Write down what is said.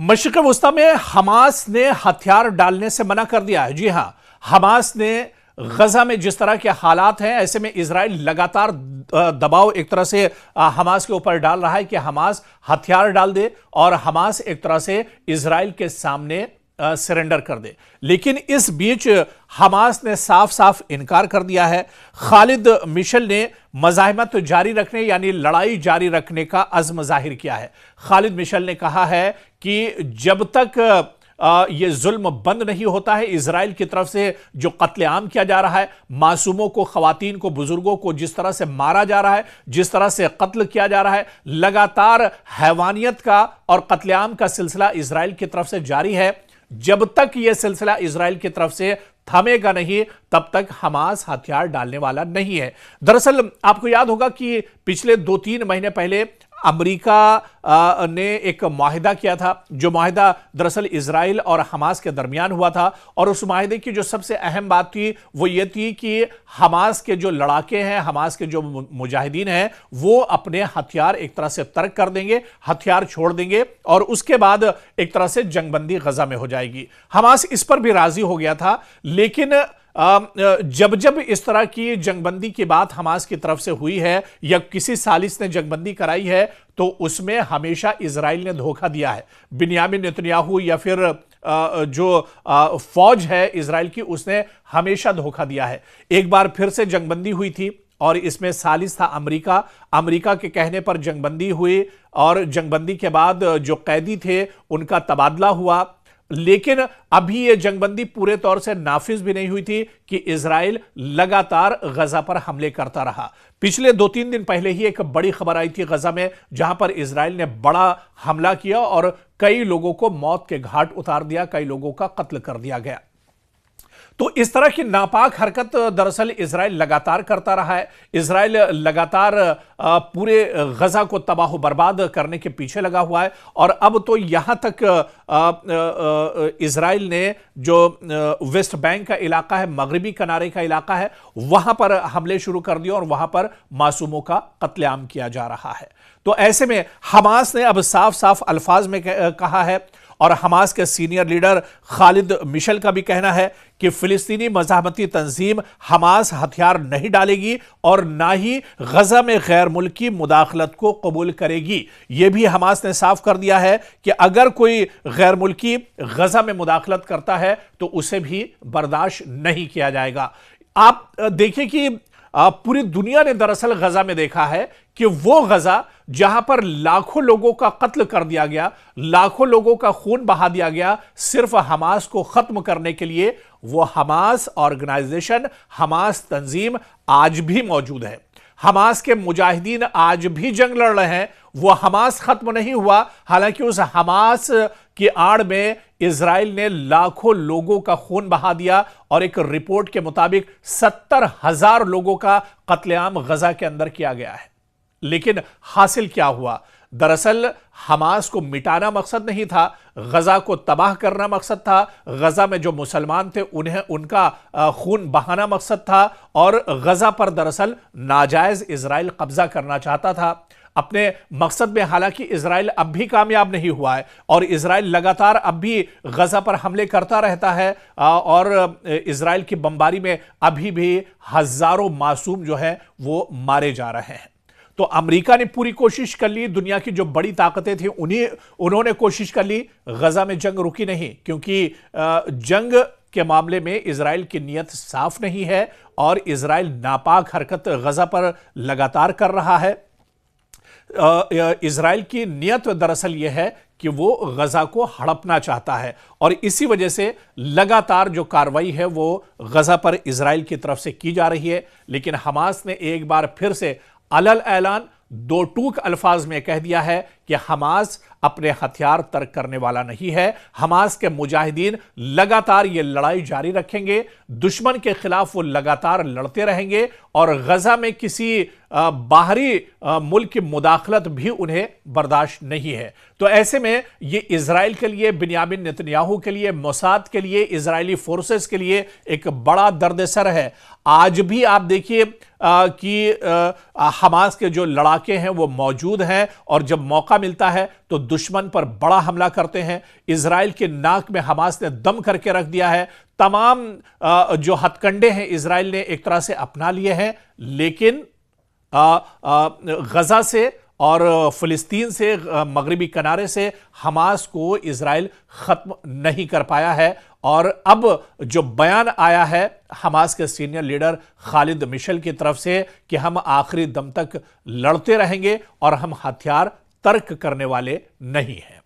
मशरिक़ वुस्ता में हमास ने हथियार डालने से मना कर दिया है। जी हां, हमास ने गजा में जिस तरह के हालात हैं, ऐसे में इजराइल लगातार दबाव एक तरह से हमास के ऊपर डाल रहा है कि हमास हथियार डाल दे और हमास एक तरह से इजराइल के सामने सरेंडर कर दे। लेकिन इस बीच हमास ने साफ साफ इनकार कर दिया है। खालिद मिशेल ने मज़ाहमत जारी रखने यानी लड़ाई जारी रखने का अज़्म जाहिर किया है। खालिद मिशेल ने कहा है कि जब तक ये जुल्म बंद नहीं होता है, इजराइल की तरफ से जो कत्लेआम किया जा रहा है, मासूमों को, खवातीन को, बुजुर्गों को जिस तरह से मारा जा रहा है, जिस तरह से कत्ल किया जा रहा है, लगातार हैवानियत का और कत्लेआम का सिलसिला इजराइल की तरफ से जारी है। जब तक यह सिलसिला इजराइल की तरफ से थमेगा नहीं, तब तक हमास हथियार डालने वाला नहीं है। दरअसल आपको याद होगा कि पिछले 2-3 महीने पहले अमेरिका ने एक माहिदा किया था, जो माहिदा दरअसल इजराइल और हमास के दरमियान हुआ था। और उस माहिदे की जो सबसे अहम बात थी वो ये थी कि हमास के जो लड़ाके हैं, हमास के जो मुजाहिदीन हैं, वो अपने हथियार एक तरह से तर्क कर देंगे, हथियार छोड़ देंगे और उसके बाद एक तरह से जंगबंदी गजा में हो जाएगी। हमास इस पर भी राजी हो गया था, लेकिन जब जब इस तरह की जंगबंदी की बात हमास की तरफ से हुई है या किसी सालिस ने जंगबंदी कराई है, तो उसमें हमेशा इजराइल ने धोखा दिया है। बिन्यामिन नेतन्याहू या फिर जो फौज है इजराइल की, उसने हमेशा धोखा दिया है। एक बार फिर से जंगबंदी हुई थी और इसमें सालिस था अमेरिका। अमेरिका के कहने पर जंगबंदी हुई और जंगबंदी के बाद जो कैदी थे उनका तबादला हुआ। लेकिन अभी यह जंगबंदी पूरे तौर से नाफिज भी नहीं हुई थी कि इजराइल लगातार गजा पर हमले करता रहा। पिछले 2-3 दिन पहले ही एक बड़ी खबर आई थी गजा में, जहां पर इजराइल ने बड़ा हमला किया और कई लोगों को मौत के घाट उतार दिया, कई लोगों का कत्ल कर दिया गया। तो इस तरह की नापाक हरकत दरअसल इजराइल लगातार करता रहा है। इजराइल लगातार पूरे गजा को तबाह बर्बाद करने के पीछे लगा हुआ है और अब तो यहां तक इजराइल ने जो वेस्ट बैंक का इलाका है, मगरिबी किनारे का इलाका है, वहां पर हमले शुरू कर दिए और वहां पर मासूमों का कत्लेआम किया जा रहा है। तो ऐसे में हमास ने अब साफ साफ अल्फाज में कहा है और हमास के सीनियर लीडर खालिद मिशेल का भी कहना है कि फिलिस्तीनी मज़ाहमती तंजीम हमास हथियार नहीं डालेगी और ना ही गजा में गैर मुल्की मुदाखलत को कबूल करेगी। यह भी हमास ने साफ कर दिया है कि अगर कोई गैर मुल्की गजा में मुदाखलत करता है तो उसे भी बर्दाश्त नहीं किया जाएगा। आप देखिए कि पूरी दुनिया ने दरअसल गजा में देखा है कि वो गजा जहां पर लाखों लोगों का कत्ल कर दिया गया, लाखों लोगों का खून बहा दिया गया सिर्फ हमास को खत्म करने के लिए, वो हमास ऑर्गेनाइजेशन, हमास तंजीम आज भी मौजूद है। हमास के मुजाहिदीन आज भी जंग लड़ रहे हैं। वो हमास खत्म नहीं हुआ, हालांकि उस हमास की आड़ में इजराइल ने लाखों लोगों का खून बहा दिया और एक रिपोर्ट के मुताबिक 70,000 लोगों का कत्लेआम गजा के अंदर किया गया है। लेकिन हासिल क्या हुआ? दरअसल हमास को मिटाना मकसद नहीं था, गजा को तबाह करना मकसद था। गजा में जो मुसलमान थे उन्हें उनका खून बहाना मकसद था और गजा पर दरअसल नाजायज इजराइल कब्जा करना चाहता था अपने मकसद में। हालांकि इजराइल अब भी कामयाब नहीं हुआ है और इजराइल लगातार अब भी गजा पर हमले करता रहता है और इजराइल की बमबारी में अभी भी हजारों मासूम जो है वो मारे जा रहे हैं। तो अमेरिका ने पूरी कोशिश कर ली, दुनिया की जो बड़ी ताकतें थी उन्होंने कोशिश कर ली, गजा में जंग रुकी नहीं, क्योंकि जंग के मामले में इजराइल की नीयत साफ नहीं है और इजराइल नापाक हरकत गजा पर लगातार कर रहा है। इजराइल की नीयत दरअसल यह है कि वो गजा को हड़पना चाहता है और इसी वजह से लगातार जो कार्रवाई है वो गजा पर इजराइल की तरफ से की जा रही है। लेकिन हमास ने एक बार फिर से अलल ऐलान दो टूक अल्फाज में कह दिया है कि हमास अपने हथियार तर्क करने वाला नहीं है। हमास के मुजाहिदीन लगातार ये लड़ाई जारी रखेंगे, दुश्मन के खिलाफ वो लगातार लड़ते रहेंगे और गजा में किसी बाहरी मुल्क की मुदाखलत भी उन्हें बर्दाश्त नहीं है। तो ऐसे में ये इजराइल के लिए, बिन्यामिन नेतन्याहू के लिए, मोसाद के लिए, इजरायली फोर्सेस के लिए एक बड़ा दर्द-ए-सर है। आज भी आप देखिए कि हमास के जो लड़ाके हैं वो मौजूद हैं और जब मौका मिलता है तो दुश्मन पर बड़ा हमला करते हैं। इजराइल के नाक में हमास ने दम करके रख दिया है। तमाम जो हथकंडे हैं इजराइल ने एक तरह से अपना लिए हैं, लेकिन गजा से और फिलिस्तीन से, मगरिबी किनारे से हमास को इजराइल खत्म नहीं कर पाया है। और अब जो बयान आया है हमास के सीनियर लीडर खालिद मिशेल की तरफ से कि हम आखिरी दम तक लड़ते रहेंगे और हम हथियार तर्क करने वाले नहीं हैं।